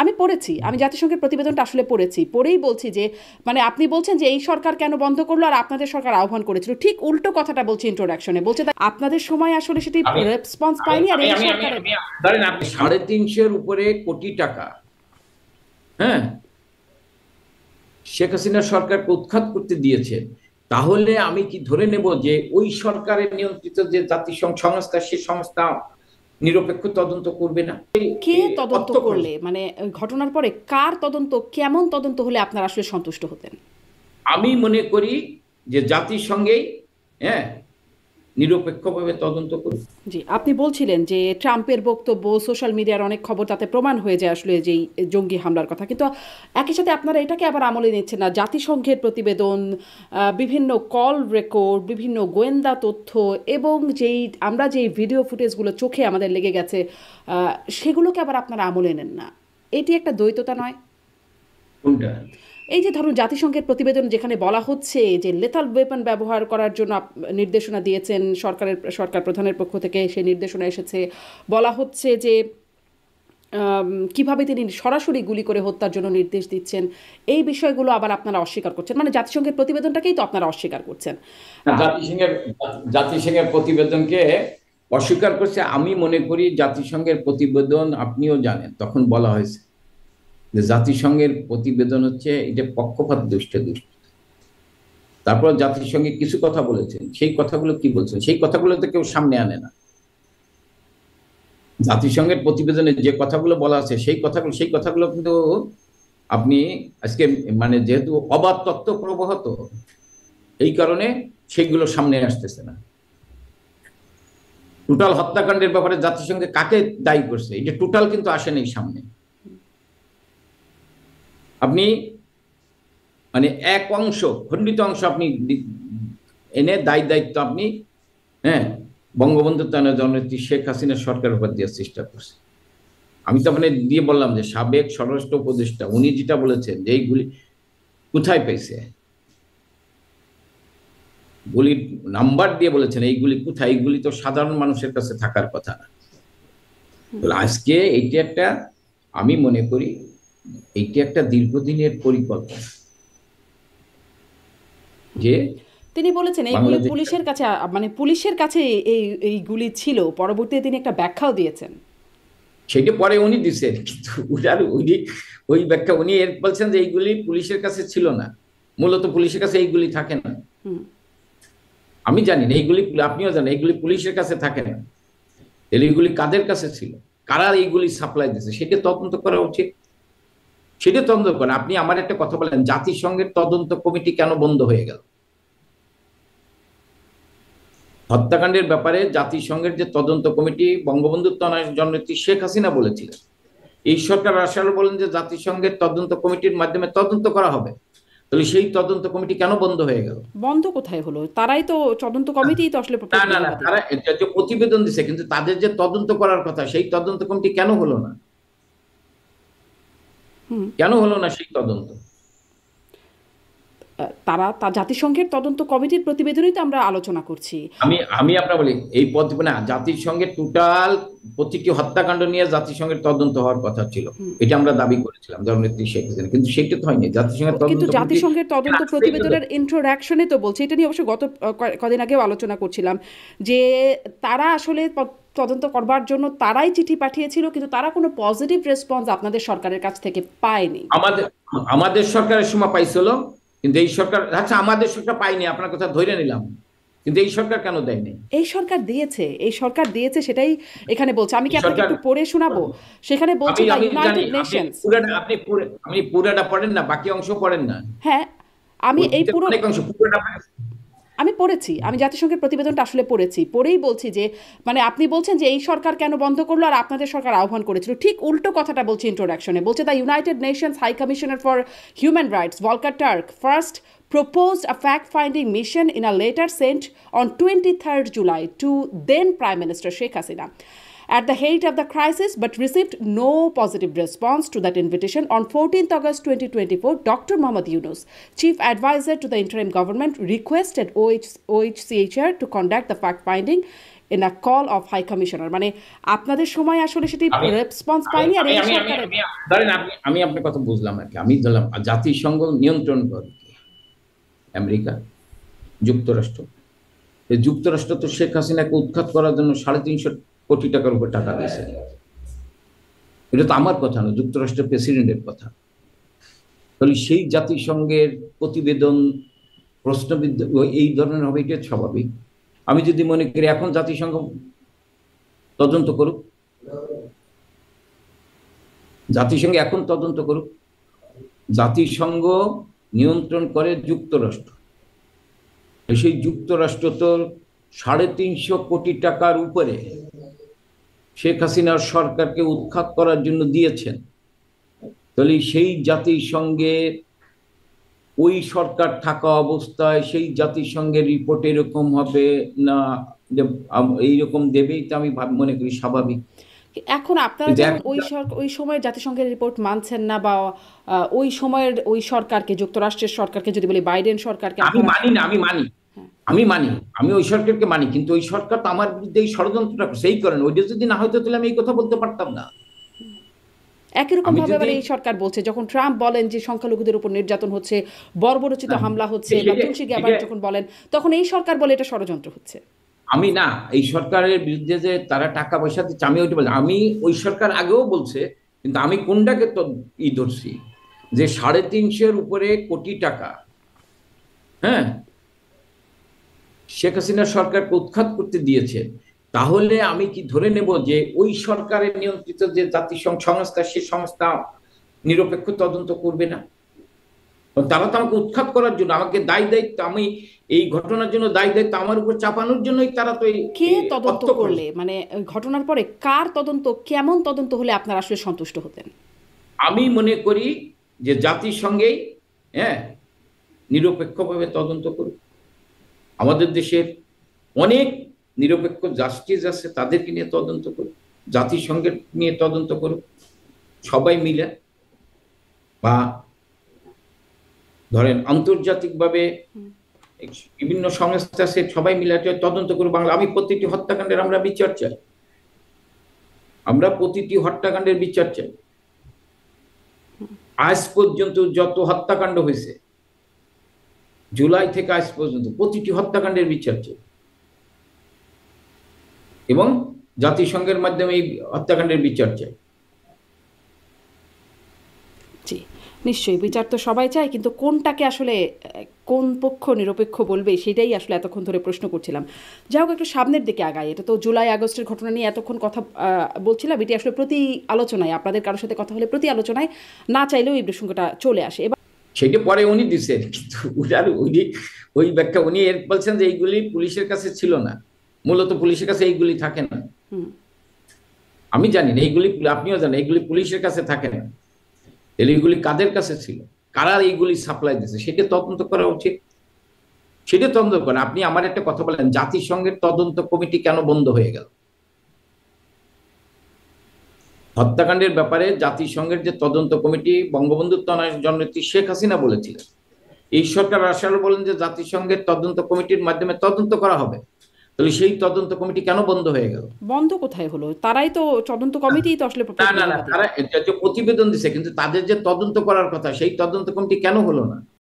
আমি পড়েছি, আমি জাতিসংঘের প্রতিবেদনটা আসলে পড়েছি, পড়েই বলছি যে মানে আপনি বলছেন যে এই সরকার কেন বন্ধ করলো আর আপনাদের সরকার আহ্বান করেছিল, ঠিক উল্টো কথাটা বলছি ইন্ট্রোডাকশনে, বলছে তাই আপনাদের সময় আসলে সেটি আমি রেসপন্স আমি পায়নি আর আমি এই আমি আমি সরকারের। আমি ধরেন আপনি 350-এর উপরে কোটি টাকা, হ্যাঁ, শেখ হাসিনা সরকারকে উৎখাত করতে দিয়েছে, তাহলে আমি কি ধরে নেব যে ওই সরকারের নিয়ন্ত্রিত যে জাতিসংঘ সংস্থা, সে সংস্থা নিরপেক্ষ তদন্ত করবে না? কে এই তদন্ত অর্থ খরচ। করলে মানে ঘটনার পরে কার তদন্ত, কেমন তদন্ত হলে আপনারা আসলে সন্তুষ্ট হতেন? আমি মনে করি যে জাতিসংঘেই, হ্যাঁ, নিরপেক্ষভাবে তদন্ত করবে। জি, আপনি বলছিলেন যে ট্রাম্পের বক্তব্য, সোশ্যাল মিডিয়ার অনেক খবর তাতে প্রমাণ হয়ে যায় আসলে যেই জঙ্গি হামলার কথা, কিন্তু একই সাথে আপনারা এটাকে আবার আমলে নিচ্ছেন না। জাতিসংঘের প্রতিবেদন, বিভিন্ন কল রেকর্ড, বিভিন্ন গোয়েন্দা তথ্য এবং আমরা যেই ভিডিও ফুটেজগুলো চোখে আমাদের লেগে গেছে, সেগুলোকে আবার আপনারা আমলে নেন না। এটি একটা দ্বৈততা নয়? কোনটা? এই যে ধরুন জাতিসংঘের প্রতিবেদন যেখানে বলা হচ্ছে যে লেথাল ওয়েপন ব্যবহার করার জন্য নির্দেশনা দিয়েছেন সরকার প্রধানের পক্ষ থেকে, সেই নির্দেশনা এসেছে। বলা হচ্ছে যে কিভাবে তিনি সরাসরি গুলি করে হত্যার জন্য নির্দেশ দিচ্ছেন, এই বিষয়গুলো আবার আপনারা অস্বীকার করছেন, মানে জাতিসংঘের প্রতিবেদনটাকেই তো আপনারা অস্বীকার করছেন। না, আহ, জাতিসংঘের প্রতিবেদনকে অস্বীকার করছে। আমি মনে করি জাতিসংঘের প্রতিবেদন, আপনিও জানেন, তখন বলা হয়েছে যে জাতিসংঘের প্রতিবেদন হচ্ছে এটা পক্ষপাত দুষ্ট দুষ্ট। তারপর জাতিসংঘে কিছু কথা বলেছেন, সেই কথাগুলো কি বলছেন, সেই কথাগুলো তো কেউ সামনে আনে না। জাতিসংঘের প্রতিবেদনে যে কথাগুলো বলা আছে, সেই কথাগুলো কিন্তু আপনি আজকে, মানে যেহেতু অবাধ তথ্য প্রবাহ, তো এই কারণে সেইগুলো সামনে আসতেছে না। টোটাল হত্যাকাণ্ডের ব্যাপারে জাতিসংঘে কাকে দায়ী করছে, এটা টোটাল কিন্তু আসেনি সামনে। আপনি মানে এক অংশ, খণ্ডিত অংশ আপনি এনে দায়িত্ব আপনি, হ্যাঁ, বঙ্গবন্ধু জননেত্রী শেখ হাসিনা সরকারের উপর দেওয়ার চেষ্টা করছে। আমি তো মানে দিয়ে বললাম যে সাবেক স্বরাষ্ট্র উপদেষ্টা উনি যেটা বলেছেন যে এইগুলি কোথায় পেয়েছে, গুলির নাম্বার দিয়ে বলেছেন এইগুলি কোথায়, এইগুলি তো সাধারণ মানুষের কাছে থাকার কথা না। আজকে এইটা একটা, আমি মনে করি এইটা একটা দীর্ঘদিনের পরিকল্পনা যে তিনি বলেছেন এইগুলি বাংলাদেশ, পুলিশের কাছে, মানে পুলিশের কাছে এইগুলি ছিল, পরবর্তীতে তিনি একটা ব্যাখ্যাও দিয়েছেন। সেটা পরে উনি দিচ্ছেন, কিন্তু উনার উনি ওই ব্যাখ্যা উনি এর বলছেন যে এইগুলি পুলিশের কাছে ছিল না, মূলত পুলিশের কাছে এইগুলি থাকে না। হুম। আমি জানি না এইগুলি, আপনিও জানেন এইগুলি পুলিশের কাছে থাকে না। তাহলে এইগুলি কাদের কাছে ছিল, কারা এইগুলি সাপ্লাই দিচ্ছে, সেটা তদন্ত করা উচিত। সেটা তদন্ত করেন। আপনি আমার একটা কথা বলেন, জাতিসংঘের তদন্ত কমিটি কেন বন্ধ হয়ে গেল? হত্যাকাণ্ডের ব্যাপারে জাতিসংঘের যে তদন্ত কমিটি বঙ্গবন্ধু জননেত্রী শেখ হাসিনা বলেছিলেন, এই সরকার আসার বলেন যে জাতিসংঘের তদন্ত কমিটির মাধ্যমে তদন্ত করা হবে, তাহলে সেই তদন্ত কমিটি কেন বন্ধ হয়ে গেল? বন্ধ কোথায় হলো? তারাই তো, তদন্ত কমিটিই তো আসলে না না না, প্রতিবেদনটা দিল। তারা এটা যে প্রতিবেদন দিছে, কিন্তু তাদের যে তদন্ত করার কথা সেই তদন্ত কমিটি কেন হলো না? হুম। কেন হলো না সেই তদন্ত? জাতিসংঘের তদন্ত কমিটির প্রতিবেদনই তো আমরা আলোচনা করছি। আমি আমি আপনার বলি, এই পদ না, জাতিসংঘের টোটাল প্রতিটি হত্যাকাণ্ড নিয়ে জাতিসংঘের তদন্ত হওয়ার কথা ছিল। এটা আমরা দাবি করেছিলাম জননেত্রী শেখ হাসিনা, কিন্তু সেটা তো হয়নি। জাতিসংঘের কিন্তু তদন্ত কমিটি জাতিসংঘের তদন্ত প্রতিবেদনের ইন্ট্রোডাকশনে তো বলছে, এটা নিয়ে অবশ্য গত কদিন আগেও আলোচনা করছিলাম, যে তারা আসলে তদন্ত করবার জন্য তারাই চিঠি পাঠিয়েছিল, কিন্তু তারা কোনো পজিটিভ রেসপন্স আপনাদের সরকারের কাছ থেকে পায়নি। আমাদের আমাদের সরকারের সময় পাইছিল, কিন্তু এই সরকার, আচ্ছা আমাদের সরকার পাইনি আপনার কথা ধরে নিলাম, কিন্তু এই সরকার কেন দেয়নি? এই সরকার দিয়েছে, এই সরকার দিয়েছে, সেটাই এখানে বলছে। আমি কি এই আপনাকে সরকার, একটু পড়ে শোনাবো? সেখানে বলছে আমি দ্য আমি জানি ইউনাইটেড আপনি নেশনস। পুরাটা, আপনি পুরাটা পড়েন না, বাকি অংশ পড়েন না। হ্যাঁ, আমি ওই এই ভিতরে পুরো অনেক অংশ পুরাটা আমি পড়েছি, আমি জাতিসংঘের প্রতিবেদনটা আসলে পড়েছি, পড়েই বলছি যে মানে আপনি বলছেন যে এই সরকার কেন বন্ধ করলো আর আপনাদের সরকার আহ্বান করেছিল, ঠিক উল্টো কথাটা বলছি ইন্ট্রোডাকশনে, বলছে the United Nations High Commissioner for Human Rights Volker Turk first proposed a fact-finding mission in a letter sent on 23rd July to then Prime Minister Sheikh Hasina at the height of the crisis, but received no positive response to that invitation. On 14th August 2024, Dr. Mohammad Yunus, Chief Advisor to the interim government, requested OHCHR to conduct the fact-finding in a call of High Commissioner, মানে আপনাদের সময় আসলে সেটি response পায়নি, আর এই সরকারের ধরেন আমি আপনার কথা বুঝলাম আর কি। আমি ধরলাম জাতিসংঘ নিয়ন্ত্রণ করে কি? আমেরিকা, যুক্তরাষ্ট্র। এই যুক্তরাষ্ট্র তো শেখ হাসিনাকে উৎখাত করার জন্য 350 কোটি টাকার উপর টাকা দিয়েছে। এটা তো আমার কথা না, যুক্তরাষ্ট্রের প্রেসিডেন্টের কথা। তাহলে সেই জাতিসংঘের প্রতিবেদন প্রশ্নবিদ্ধ এই ধরনের হবে, এটা স্বাভাবিক। আমি যদি মনে করি এখন জাতিসংঘ তদন্ত করুক, জাতিসংঘ এখন তদন্ত করুক। জাতিসংঘ নিয়ন্ত্রণ করে যুক্তরাষ্ট্র। সেই যুক্তরাষ্ট্র তো 350 কোটি টাকার উপরে শেখ হাসিনার সরকারকে উৎখাত করার জন্য দিয়েছেন। তাহলে সেই জাতিসংঘের ওই সরকার থাকা অবস্থায় সেই জাতিসংঘের রিপোর্ট এরকম হবে না, এইরকম দেবেই তো আমি মনে করি স্বাভাবিক। এখন আপনারা যেমন ওই সময়ের জাতিসংঘের রিপোর্ট মানছেন না, বা ওই সময়ের ওই সরকারকে, যুক্তরাষ্ট্রের সরকারকে যদি বলি, বাইডেন সরকারকে আমি মানি না, আমি ওই সরকারকে মানি, কিন্তু ওই সরকার তো আমার বিরুদ্ধে এই ষড়যন্ত্রটা সেই করেন। ওইটা যদি না হয়তো তাহলে আমি এই কথা বলতে পারতাম না। একই রকম ভাবে এই সরকার বলছে, যখন ট্রাম্প বলেন যে সংখ্যালঘুদের উপর নির্যাতন হচ্ছে, বর্বরচিত হামলা হচ্ছে, বা তুলসী গ্যাবার্ড যখন বলেন, তখন এই সরকার বলে এটা ষড়যন্ত্র হচ্ছে। আমি না, এই সরকারের বিরুদ্ধে যে তারা টাকা পয়সা দিচ্ছে আমি ওইটা বলছি। আমি ওই সরকার আগেও বলছে, কিন্তু আমি কোনটাকে তো ধরছি যে 350 উপরে কোটি টাকা, হ্যাঁ, শেখ হাসিনার সরকারকে উৎখাত করতে দিয়েছে। তাহলে আমি কি ধরে নেব যে ওই সরকারের নিয়ন্ত্রিত যে জাতিসংঘ সংস্থা, সে সংস্থা নিরপেক্ষ তদন্ত করবে না? তারা তো আমাকে উৎখাত করার জন্য, আমাকে দায়িত্ব, আমি এই ঘটনার জন্য দায়িত্ব আমার উপর চাপানোর জন্যই তারা তো কে তদন্ত করলে, মানে ঘটনার পরে কার তদন্ত, কেমন তদন্ত হলে আপনারা আসলে সন্তুষ্ট হতেন? আমি মনে করি যে জাতিসংঘেই নিরপেক্ষভাবে তদন্ত করুক। আমাদের দেশের অনেক নিরপেক্ষ জাস্টিস আছে, তাদেরকে নিয়ে তদন্ত করুক, জাতিসংঘের নিয়ে তদন্ত করুক, সবাই মিলে। বা ধরেন আন্তর্জাতিকভাবে বিভিন্ন সংস্থা আছে, সবাই মিলে তদন্ত করুক। বাংলা, আমি প্রতিটি হত্যাকাণ্ডের আমরা বিচার চাই, আমরা প্রতিটি হত্যাকাণ্ডের বিচার চাই। আজ পর্যন্ত যত হত্যাকাণ্ড হয়েছে, জুলাই থেকে আজ পর্যন্ত প্রতিটি হত্যাকাণ্ডের বিচার চাই, এবং জাতিসংঘের মাধ্যমে এই হত্যাকাণ্ডের বিচার চাই। জি, নিশ্চয়ই বিচার তো সবাই চায়, কিন্তু কোনটাকে আসলে কোন পক্ষ নিরপেক্ষ বলবে সেটাই আসলে এতক্ষণ ধরে প্রশ্ন করছিলাম। যাই হোক, একটু সামনের দিকে আগাই। এটা তো জুলাই আগস্টের ঘটনা নিয়ে এতক্ষণ কথা বলছিলাম, এটি আসলে প্রতি আলোচনায়, আপনাদের কারোর সাথে কথা হলে প্রতি আলোচনায় না চাইলেও এই প্রসঙ্গটা চলে আসে। এবার সেটা পরে উনি দিচ্ছেন, কিন্তু ওই ব্যাখ্যা উনি এর বলছেন যে এইগুলি পুলিশের কাছে ছিল না, মূলত পুলিশের কাছে এইগুলি থাকে না। আমি জানি না এইগুলি, আপনিও জানেন এইগুলি পুলিশের কাছে থাকে না। এইগুলি কাদের কাছে ছিল, কারা এইগুলি সাপ্লাই দিচ্ছে, সেটা তদন্ত করা উচিত, সেটা তদন্ত করেন। আপনি আমার একটা কথা বলেন, জাতিসংঘের তদন্ত কমিটি কেন বন্ধ হয়ে গেল? হত্যাকাণ্ডের ব্যাপারে জাতিসংঘের যে তদন্ত কমিটি, বঙ্গবন্ধু জননেত্রী শেখ হাসিনা বলেছিলেন, এই সরকার আসলে বলেন যে জাতিসংঘের তদন্ত কমিটির মাধ্যমে তদন্ত করা হবে। তাহলে সেই তদন্ত কমিটি কেন বন্ধ হয়ে গেল? বন্ধ কোথায় হলো? তারাই তো তদন্ত কমিটি তো আসলে না, তারা প্রতিবেদন দিছে, কিন্তু তাদের যে তদন্ত করার কথা সেই তদন্ত কমিটি কেন হলো না?